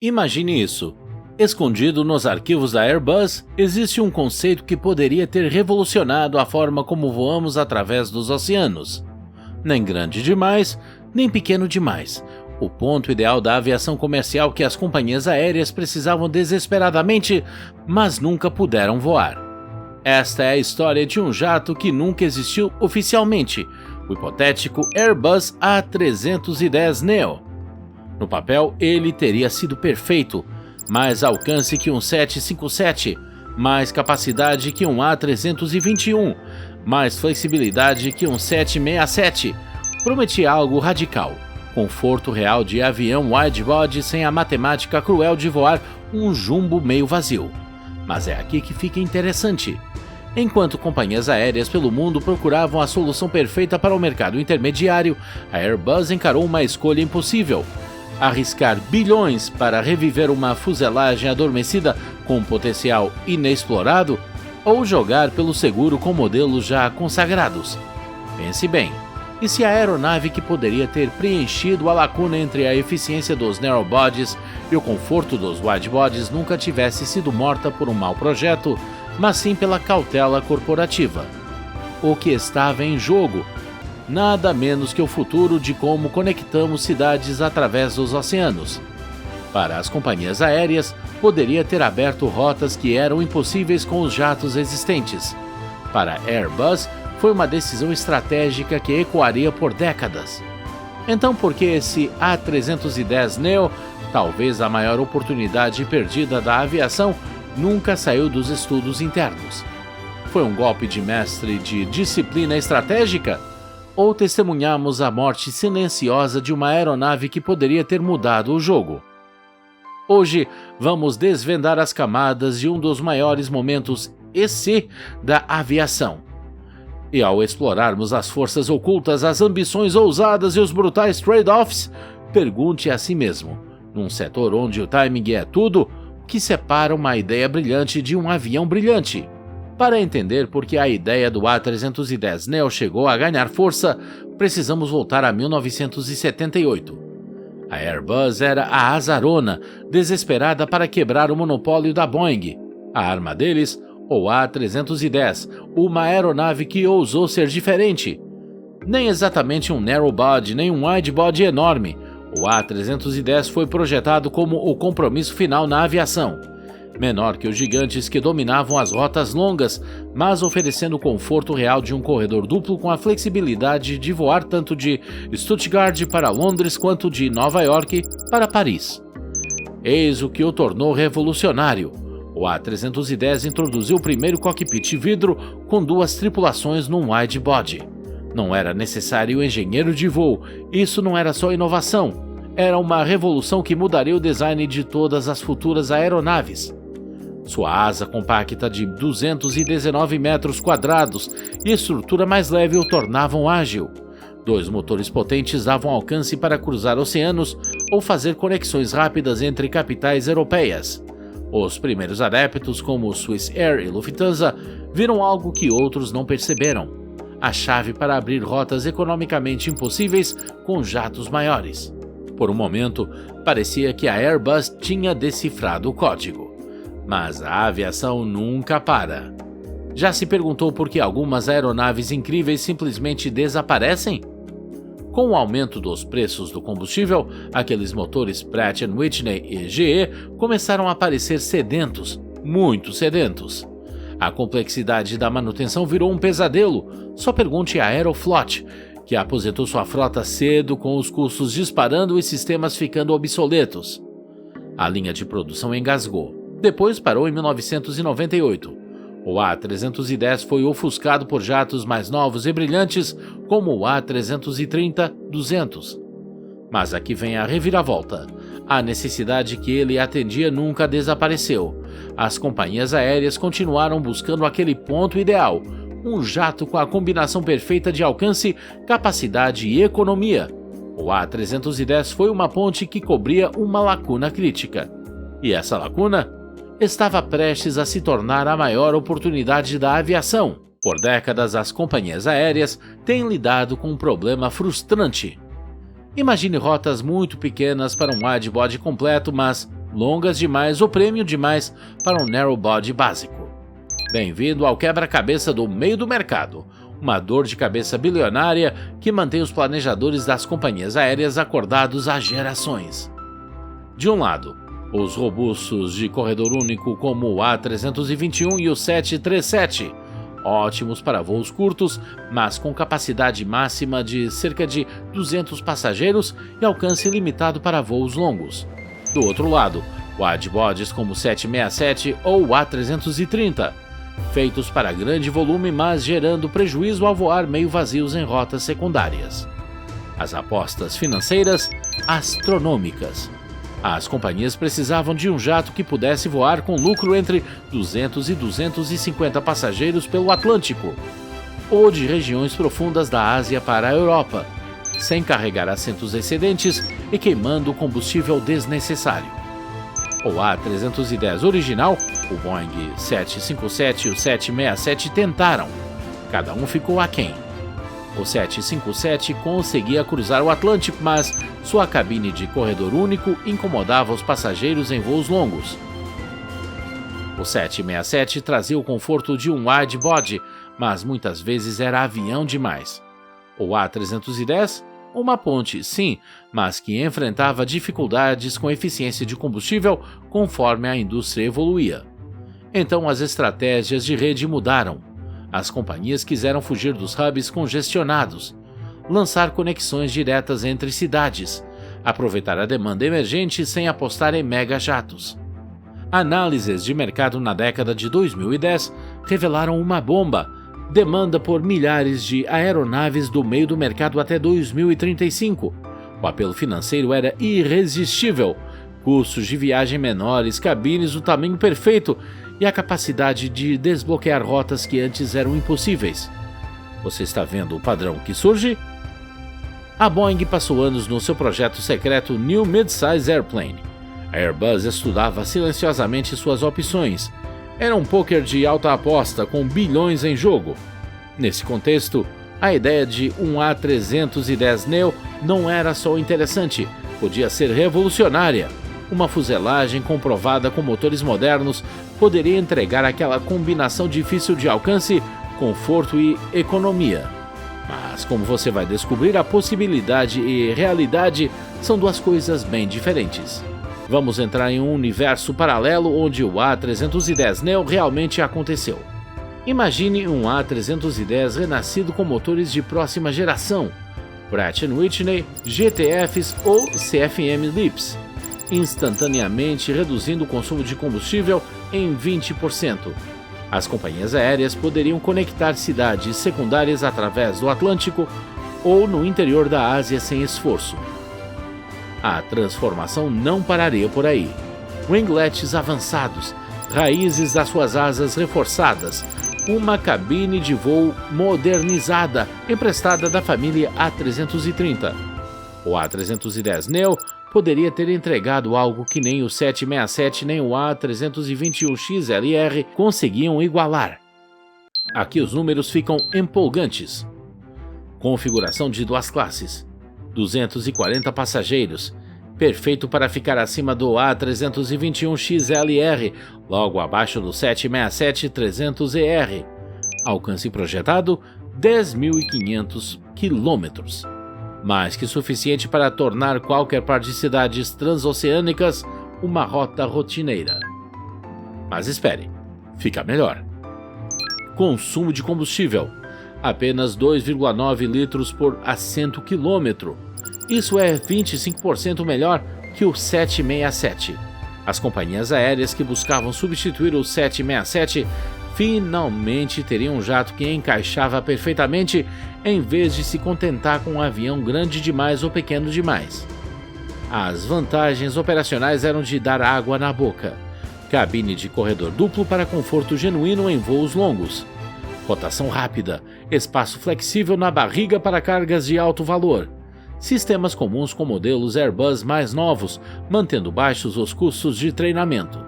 Imagine isso. Escondido nos arquivos da Airbus, existe um conceito que poderia ter revolucionado a forma como voamos através dos oceanos. Nem grande demais, nem pequeno demais. O ponto ideal da aviação comercial que as companhias aéreas precisavam desesperadamente, mas nunca puderam voar. Esta é a história de um jato que nunca existiu oficialmente, o hipotético Airbus A310neo. No papel, ele teria sido perfeito, mais alcance que um 757, mais capacidade que um A321, mais flexibilidade que um 767. Prometia algo radical, conforto real de avião widebody sem a matemática cruel de voar um jumbo meio vazio. Mas é aqui que fica interessante. Enquanto companhias aéreas pelo mundo procuravam a solução perfeita para o mercado intermediário, a Airbus encarou uma escolha impossível: arriscar bilhões para reviver uma fuselagem adormecida com potencial inexplorado ou jogar pelo seguro com modelos já consagrados. Pense bem, e se a aeronave que poderia ter preenchido a lacuna entre a eficiência dos narrowbodies e o conforto dos widebodies nunca tivesse sido morta por um mau projeto, mas sim pela cautela corporativa? O que estava em jogo? Nada menos que o futuro de como conectamos cidades através dos oceanos. Para as companhias aéreas, poderia ter aberto rotas que eram impossíveis com os jatos existentes. Para a Airbus, foi uma decisão estratégica que ecoaria por décadas. Então, por que esse A310neo, talvez a maior oportunidade perdida da aviação, nunca saiu dos estudos internos? Foi um golpe de mestre de disciplina estratégica? Ou testemunhamos a morte silenciosa de uma aeronave que poderia ter mudado o jogo? Hoje vamos desvendar as camadas de um dos maiores momentos EC da aviação. E ao explorarmos as forças ocultas, as ambições ousadas e os brutais trade-offs, pergunte a si mesmo, num setor onde o timing é tudo, o que separa uma ideia brilhante de um avião brilhante? Para entender por que a ideia do A310neo chegou a ganhar força, precisamos voltar a 1978. A Airbus era a azarona, desesperada para quebrar o monopólio da Boeing. A arma deles, o A310, uma aeronave que ousou ser diferente. Nem exatamente um narrowbody, nem um widebody enorme, o A310 foi projetado como o compromisso final na aviação. Menor que os gigantes que dominavam as rotas longas, mas oferecendo o conforto real de um corredor duplo com a flexibilidade de voar tanto de Stuttgart para Londres quanto de Nova York para Paris. Eis o que o tornou revolucionário. O A310 introduziu o primeiro cockpit vidro com duas tripulações num widebody. Não era necessário engenheiro de voo, isso não era só inovação, era uma revolução que mudaria o design de todas as futuras aeronaves. Sua asa compacta de 219 metros quadrados e estrutura mais leve o tornavam ágil. Dois motores potentes davam alcance para cruzar oceanos ou fazer conexões rápidas entre capitais europeias. Os primeiros adeptos, como Swiss Air e Lufthansa, viram algo que outros não perceberam: a chave para abrir rotas economicamente impossíveis com jatos maiores. Por um momento, parecia que a Airbus tinha decifrado o código. Mas a aviação nunca para. Já se perguntou por que algumas aeronaves incríveis simplesmente desaparecem? Com o aumento dos preços do combustível, aqueles motores Pratt & Whitney e GE começaram a parecer sedentos, muito sedentos. A complexidade da manutenção virou um pesadelo. Só pergunte a Aeroflot, que aposentou sua frota cedo com os custos disparando e sistemas ficando obsoletos. A linha de produção engasgou. Depois parou em 1998. O A310 foi ofuscado por jatos mais novos e brilhantes, como o A330-200. Mas aqui vem a reviravolta. A necessidade que ele atendia nunca desapareceu. As companhias aéreas continuaram buscando aquele ponto ideal, um jato com a combinação perfeita de alcance, capacidade e economia. O A310 foi uma ponte que cobria uma lacuna crítica. E essa lacuna estava prestes a se tornar a maior oportunidade da aviação. Por décadas, as companhias aéreas têm lidado com um problema frustrante. Imagine rotas muito pequenas para um widebody completo, mas longas demais ou premium demais para um narrow body básico. Bem-vindo ao quebra-cabeça do meio do mercado, uma dor de cabeça bilionária que mantém os planejadores das companhias aéreas acordados há gerações. De um lado, os robustos de corredor único como o A321 e o 737, ótimos para voos curtos, mas com capacidade máxima de cerca de 200 passageiros e alcance limitado para voos longos. Do outro lado, widebodies como o 767 ou o A330, feitos para grande volume, mas gerando prejuízo ao voar meio vazios em rotas secundárias. As apostas financeiras astronômicas. As companhias precisavam de um jato que pudesse voar com lucro entre 200 e 250 passageiros pelo Atlântico, ou de regiões profundas da Ásia para a Europa, sem carregar assentos excedentes e queimando combustível desnecessário. O A310 original, o Boeing 757 e o 767 tentaram. Cada um ficou aquém. O 757 conseguia cruzar o Atlântico, mas sua cabine de corredor único incomodava os passageiros em voos longos. O 767 trazia o conforto de um widebody, mas muitas vezes era avião demais. O A310, uma ponte, sim, mas que enfrentava dificuldades com eficiência de combustível conforme a indústria evoluía. Então as estratégias de rede mudaram. As companhias quiseram fugir dos hubs congestionados, lançar conexões diretas entre cidades, aproveitar a demanda emergente sem apostar em mega-jatos. Análises de mercado na década de 2010 revelaram uma bomba: demanda por milhares de aeronaves do meio do mercado até 2035. O apelo financeiro era irresistível: custos de viagem menores, cabines do tamanho perfeito e a capacidade de desbloquear rotas que antes eram impossíveis. Você está vendo o padrão que surge? A Boeing passou anos no seu projeto secreto New Midsize Airplane. A Airbus estudava silenciosamente suas opções. Era um poker de alta aposta com bilhões em jogo. Nesse contexto, a ideia de um A310neo não era só interessante, podia ser revolucionária. Uma fuselagem comprovada com motores modernos poderia entregar aquela combinação difícil de alcance, conforto e economia. Mas, como você vai descobrir, a possibilidade e realidade são duas coisas bem diferentes. Vamos entrar em um universo paralelo onde o A310neo realmente aconteceu. Imagine um A310 renascido com motores de próxima geração, Pratt & Whitney, GTFs ou CFM LEAPs, instantaneamente reduzindo o consumo de combustível em 20%. As companhias aéreas poderiam conectar cidades secundárias através do Atlântico ou no interior da Ásia sem esforço. A transformação não pararia por aí. Winglets avançados, raízes das suas asas reforçadas, uma cabine de voo modernizada, emprestada da família A330. O A310neo poderia ter entregado algo que nem o 767 nem o A321XLR conseguiam igualar. Aqui os números ficam empolgantes. Configuração de duas classes, 240 passageiros, perfeito para ficar acima do A321XLR, logo abaixo do 767-300ER. Alcance projetado 10.500 quilômetros. Mais que suficiente para tornar qualquer par de cidades transoceânicas uma rota rotineira. Mas espere, fica melhor. Consumo de combustível: apenas 2,9 litros por assento quilômetro. Isso é 25% melhor que o 767. As companhias aéreas que buscavam substituir o 767 finalmente teriam um jato que encaixava perfeitamente, em vez de se contentar com um avião grande demais ou pequeno demais. As vantagens operacionais eram de dar água na boca, cabine de corredor duplo para conforto genuíno em voos longos, rotação rápida, espaço flexível na barriga para cargas de alto valor, sistemas comuns com modelos Airbus mais novos, mantendo baixos os custos de treinamento.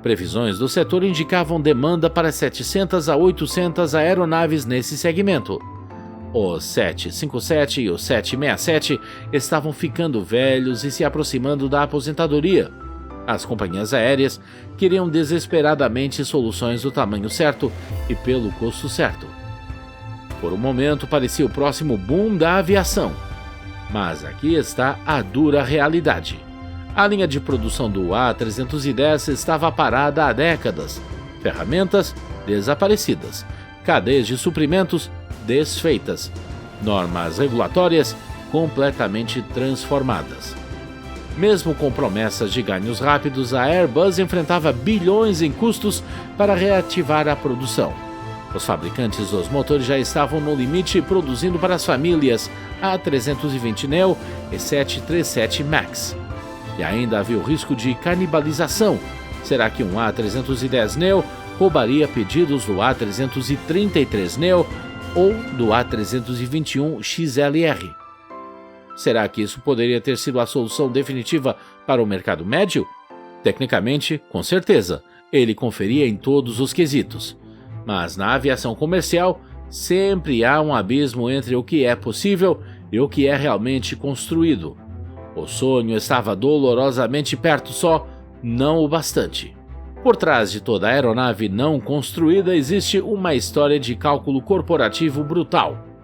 Previsões do setor indicavam demanda para 700 a 800 aeronaves nesse segmento. O 757 e o 767 estavam ficando velhos e se aproximando da aposentadoria. As companhias aéreas queriam desesperadamente soluções do tamanho certo e pelo custo certo. Por um momento parecia o próximo boom da aviação, mas aqui está a dura realidade. A linha de produção do A310 estava parada há décadas, ferramentas desaparecidas, cadeias de suprimentos desfeitas, normas regulatórias completamente transformadas. Mesmo com promessas de ganhos rápidos, a Airbus enfrentava bilhões em custos para reativar a produção. Os fabricantes dos motores já estavam no limite produzindo para as famílias A320neo e 737 MAX. E ainda havia o risco de canibalização. Será que um A310neo roubaria pedidos do A333neo ou do A321XLR? Será que isso poderia ter sido a solução definitiva para o mercado médio? Tecnicamente, com certeza, ele conferia em todos os quesitos. Mas na aviação comercial, sempre há um abismo entre o que é possível e o que é realmente construído. O sonho estava dolorosamente perto, só não o bastante. Por trás de toda aeronave não construída existe uma história de cálculo corporativo brutal.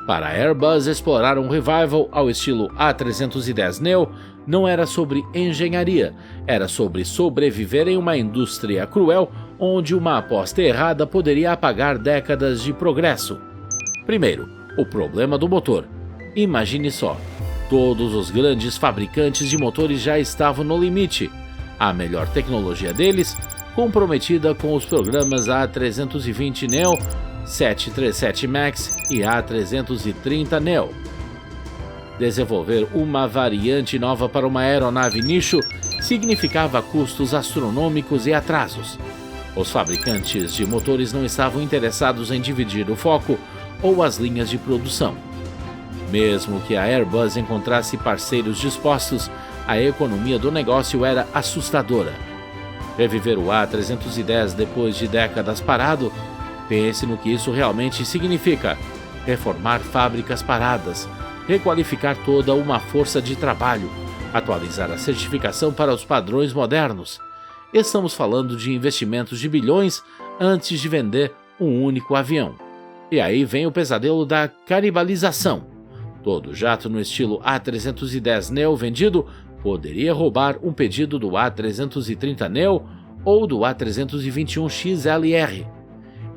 Para a Airbus, explorar um revival ao estilo A310neo não era sobre engenharia, era sobre sobreviver em uma indústria cruel onde uma aposta errada poderia apagar décadas de progresso. Primeiro, o problema do motor. Imagine só, todos os grandes fabricantes de motores já estavam no limite. A melhor tecnologia deles, comprometida com os programas A320neo, 737 MAX e A330neo. Desenvolver uma variante nova para uma aeronave nicho significava custos astronômicos e atrasos. Os fabricantes de motores não estavam interessados em dividir o foco ou as linhas de produção. Mesmo que a Airbus encontrasse parceiros dispostos, a economia do negócio era assustadora. Reviver o A310 depois de décadas parado? Pense no que isso realmente significa: reformar fábricas paradas, requalificar toda uma força de trabalho, atualizar a certificação para os padrões modernos. Estamos falando de investimentos de bilhões antes de vender um único avião. E aí vem o pesadelo da canibalização. Todo jato no estilo A310neo vendido poderia roubar um pedido do A330neo ou do A321XLR.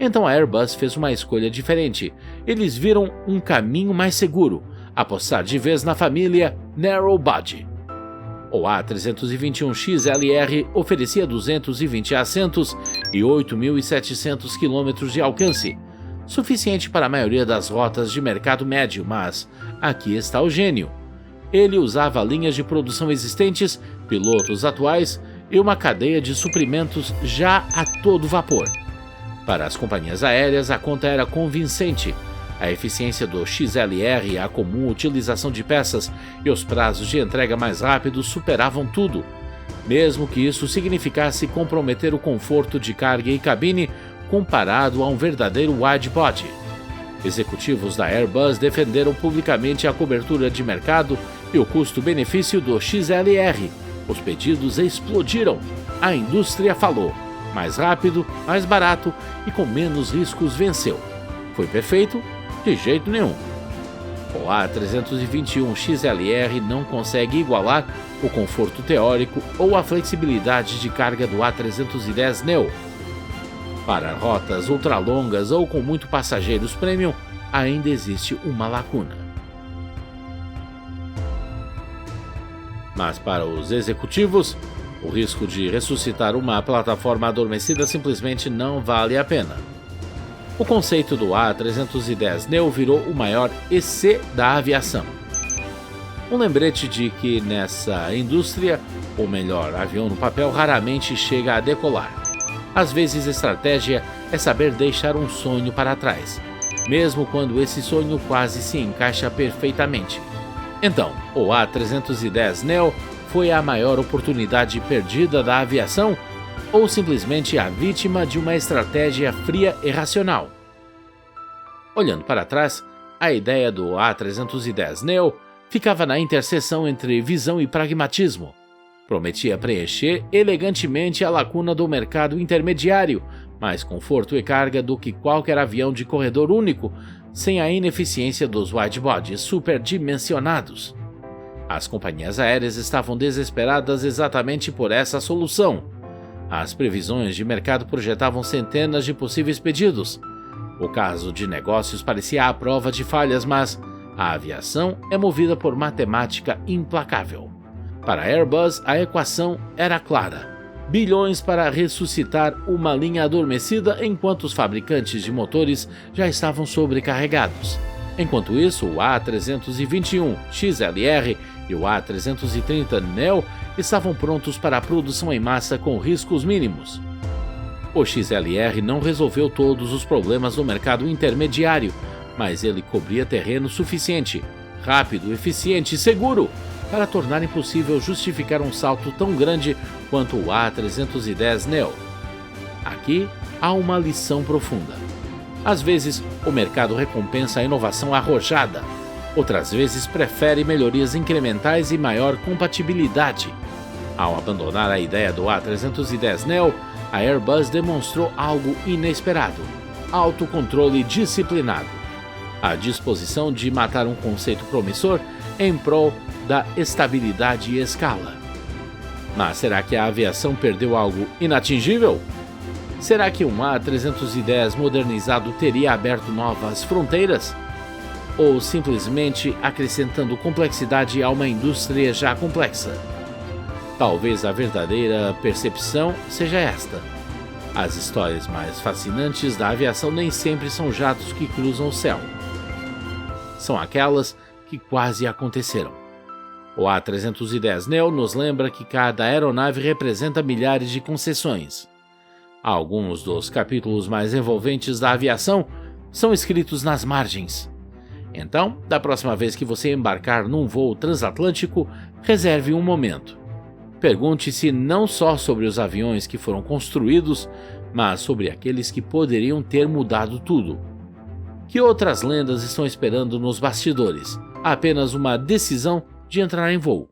Então a Airbus fez uma escolha diferente. Eles viram um caminho mais seguro: apostar de vez na família Narrow Body. O A321XLR oferecia 220 assentos e 8.700 km de alcance, suficiente para a maioria das rotas de mercado médio, mas aqui está o gênio. Ele usava linhas de produção existentes, pilotos atuais e uma cadeia de suprimentos já a todo vapor. Para as companhias aéreas, a conta era convincente. A eficiência do XLR, a comum utilização de peças e os prazos de entrega mais rápidos superavam tudo, mesmo que isso significasse comprometer o conforto de carga e cabine comparado a um verdadeiro wide-body. Executivos da Airbus defenderam publicamente a cobertura de mercado e o custo-benefício do XLR. Os pedidos explodiram. A indústria falou: mais rápido, mais barato e com menos riscos venceu. Foi perfeito? De jeito nenhum. O A321XLR não consegue igualar o conforto teórico ou a flexibilidade de carga do A310neo. Para rotas ultralongas ou com muito passageiros premium, ainda existe uma lacuna. Mas para os executivos, o risco de ressuscitar uma plataforma adormecida simplesmente não vale a pena. O conceito do A310neo virou o maior EC da aviação. Um lembrete de que nessa indústria, o melhor avião no papel raramente chega a decolar. Às vezes a estratégia é saber deixar um sonho para trás, mesmo quando esse sonho quase se encaixa perfeitamente. Então, o A310neo foi a maior oportunidade perdida da aviação ou simplesmente a vítima de uma estratégia fria e racional? Olhando para trás, a ideia do A310neo ficava na interseção entre visão e pragmatismo. Prometia preencher elegantemente a lacuna do mercado intermediário, mais conforto e carga do que qualquer avião de corredor único, sem a ineficiência dos widebodies superdimensionados. As companhias aéreas estavam desesperadas exatamente por essa solução. As previsões de mercado projetavam centenas de possíveis pedidos. O caso de negócios parecia à prova de falhas, mas a aviação é movida por matemática implacável. Para a Airbus, a equação era clara: bilhões para ressuscitar uma linha adormecida enquanto os fabricantes de motores já estavam sobrecarregados. Enquanto isso, o A321 XLR e o A330neo estavam prontos para a produção em massa com riscos mínimos. O XLR não resolveu todos os problemas do mercado intermediário, mas ele cobria terreno suficiente, rápido, eficiente e seguro para tornar impossível justificar um salto tão grande quanto o A310neo. Aqui há uma lição profunda. Às vezes, o mercado recompensa a inovação arrojada. Outras vezes, prefere melhorias incrementais e maior compatibilidade. Ao abandonar a ideia do A310neo, a Airbus demonstrou algo inesperado: autocontrole disciplinado. A disposição de matar um conceito promissor em prol da estabilidade e escala. Mas será que a aviação perdeu algo inatingível? Será que um A310 modernizado teria aberto novas fronteiras? Ou simplesmente acrescentando complexidade a uma indústria já complexa? Talvez a verdadeira percepção seja esta: as histórias mais fascinantes da aviação nem sempre são jatos que cruzam o céu. São aquelas que quase aconteceram. O A310neo nos lembra que cada aeronave representa milhares de concessões. Alguns dos capítulos mais envolventes da aviação são escritos nas margens. Então, da próxima vez que você embarcar num voo transatlântico, reserve um momento. Pergunte-se não só sobre os aviões que foram construídos, mas sobre aqueles que poderiam ter mudado tudo. Que outras lendas estão esperando nos bastidores? Apenas uma decisão de entrar em voo.